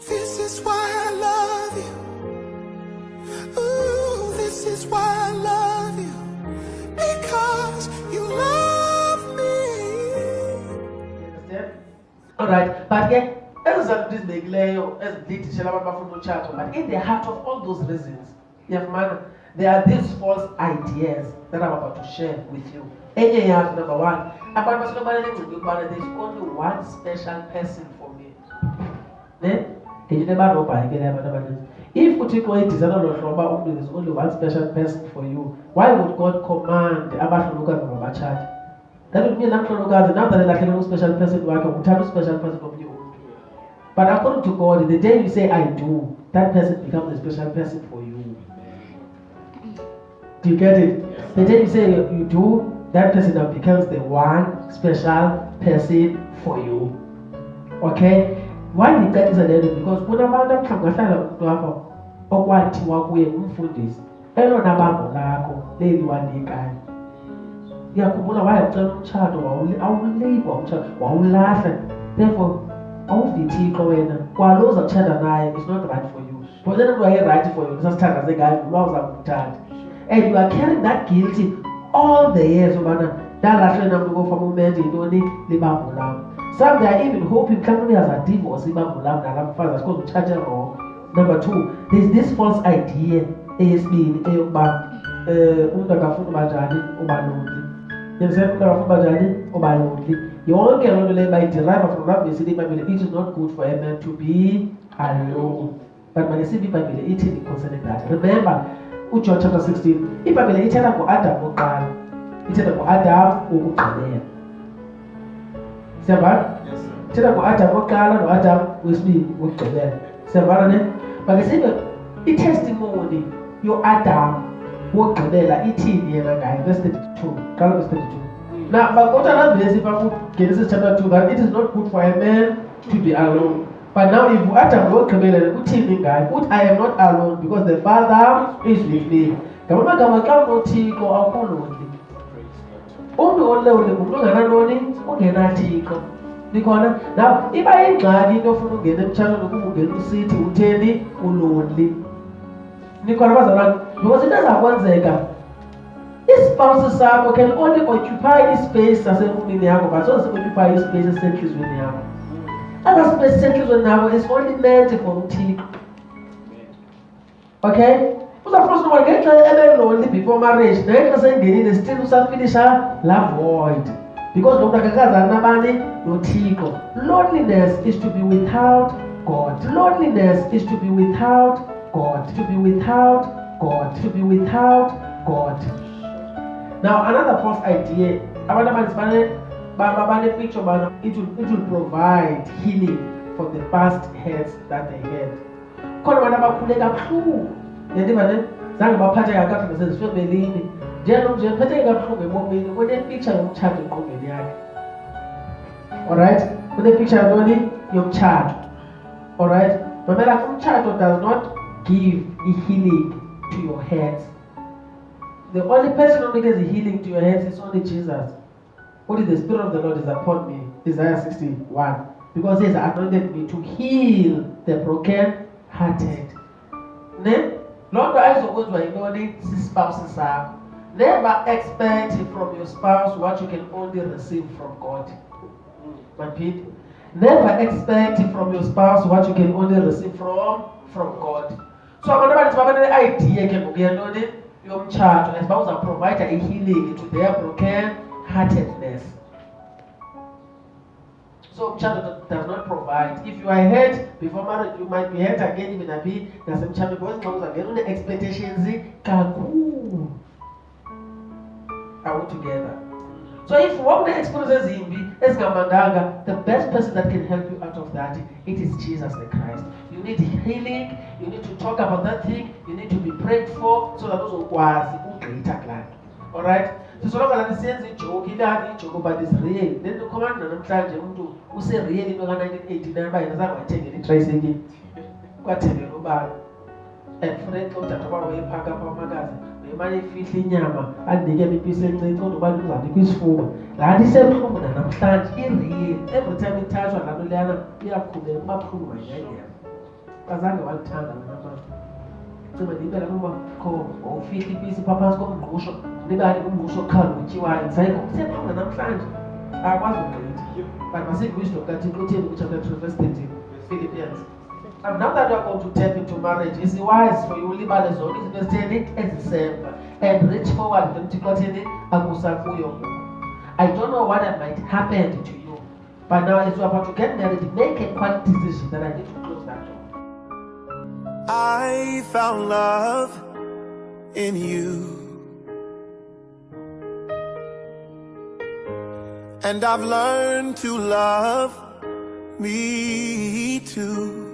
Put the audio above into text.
This is why I love you. Ooh, this is why I love you. Because you love me. You understand? Alright, but yeah, as in the heart of all those reasons, there are these false ideas that I'm about to share with you. Number one, there's only one special person for me. If there's only one special person for you, why would God command about church? That would mean now that a special person special person of you. But according to God, the day you say I do, that person becomes a special person for you. Do you get it? Yes. The day you say you do, that person becomes the one special person for you. Okay? Why did that is a little? Because when about that come yakubona wayacela umtshado wawulibwa umtshado wawulahla, therefore awuvithixo wena kwalo uzakutshada naye is not right for you, but then it was right for you sasithandaze ngayo uba uzakumthanda, and you are carrying that guilty all the years obana ndalahlwe namntu kofama umente yintoni libambo lam. Some they are even hoping mhlawumbi uyaza divorce ibambo lam nala mfazi because utshathe wrong. Number two, there's this false idea eyesibini eyokuba umuntu akafuna uba njani uba lonely. Yonke loo nto leyo bayideriva from that verse iBhayibhile, it is not good for a man to be alone. But makesive iBhayibhile ithini concerning that. Remember uJohn chapter 16, iBhayibhile ithetha ngo-Adam wokuqala, ithetha ngo-Adam wokugqibela. Siyavana? Yes, sir. Ithetha ngo-Adam wokuqala no-Adam wesibini wokugqibela. Siyavana ne? Makesive i-testimony yo-Adam wokugqibela ithini yena ngayo, verse 32. Qala verse 32. Now, but what another verse from Genesis chapter 2, that it is not good for a man to be alone. But now if Adam wokugqibela uthini ngayo, uthi I am not alone because the Father is with me. Ngamagama xa unothixo awukho lonely. Umntu olewule ngumntu ongenantoni, ongenathixo. Ndikhona now iba yingxaki into ofuna ungena emtshatweni ukuba ungena usithi utheni ulonely. Nikhona bazalwane, because into ezakwenzeka ispouse sakho can only occupy ispace sasemumini yakho, but so occupy ispace esentliziyweni yakho. Asa space esentliziyweni yakho is only meant for uthixo. Okay? Uzafuna ukuba ngenxa ebe-lonely before marriage, ngenxa sengenile still usafinisha la void. Because lo muntu akakazani nabani nothixo. Loneliness is to be without God. Loneliness is to be without God. To be without God. To be without God. Now another false idea, it will provide healing for the past hurts that they had. Khona abantu abakhuleka kabuhlungu, yandibane zange baphathe kakuhle nasezifemelini. Nje phethe kabuhlungu emomini, kunepicture yomtshato engqondweni yakhe. Alright? Kunepicture yantoni yomtshato. Alright? Mamela, umtshato does not give a healing to your head. The only person who gives a healing to your head is only Jesus. Only the Spirit of the Lord is upon me. Isaiah 61. Because He has anointed me to heal the broken-hearted. Lord, I suppose you are spouses are. Never expect from your spouse what you can only receive from God. Repeat. Never expect from your spouse what you can only receive from God. So I'm going to idea yomtshato as well as provide a healing to their broken-heartedness. So umtshato does not provide. If you are hurt before marriage, you might be hurt again even a bit. That's umtshato because comes again on the expectations kakhulu are together. So if one day experiences ezingamandanga, the best person that can help you out of that, it is Jesus the Christ. You need healing, you need to talk about that thing, you need to be prayed for so that those who are alright? So long as the sense joke, he doesn't joke about this real. Then the command and to who say real in 1989 by the taking it tries again. What tell you about and friend looked at about way pack up our magazine. Money feeling yama and they get me piece and they told about the quiz for that is a problem and I'm starting in every time we touch on Adriana, we have come up to my idea. bazange walithanda lana bantu ciba ndibela kuba kho wawufihla ipisi phaa phantsi komngqusho nibale kumngqusho oqhalo utyiwayo ndisayiko kuseqonga namhlanje akwazi ugqitha but masive wisdom kathixo utheni kuchapter 2 verse 13 Philippians. And now that you are going to tap into marriage, it's wise for you ulibale zonke izinto ezitheni ezisemva and reach forward to uthixo atheni akusakuyo ngoku. I don't know what might happen to you, but now as you are about to get married, make a quick decision that I need to close that door. I found love in you, and I've learned to love me too.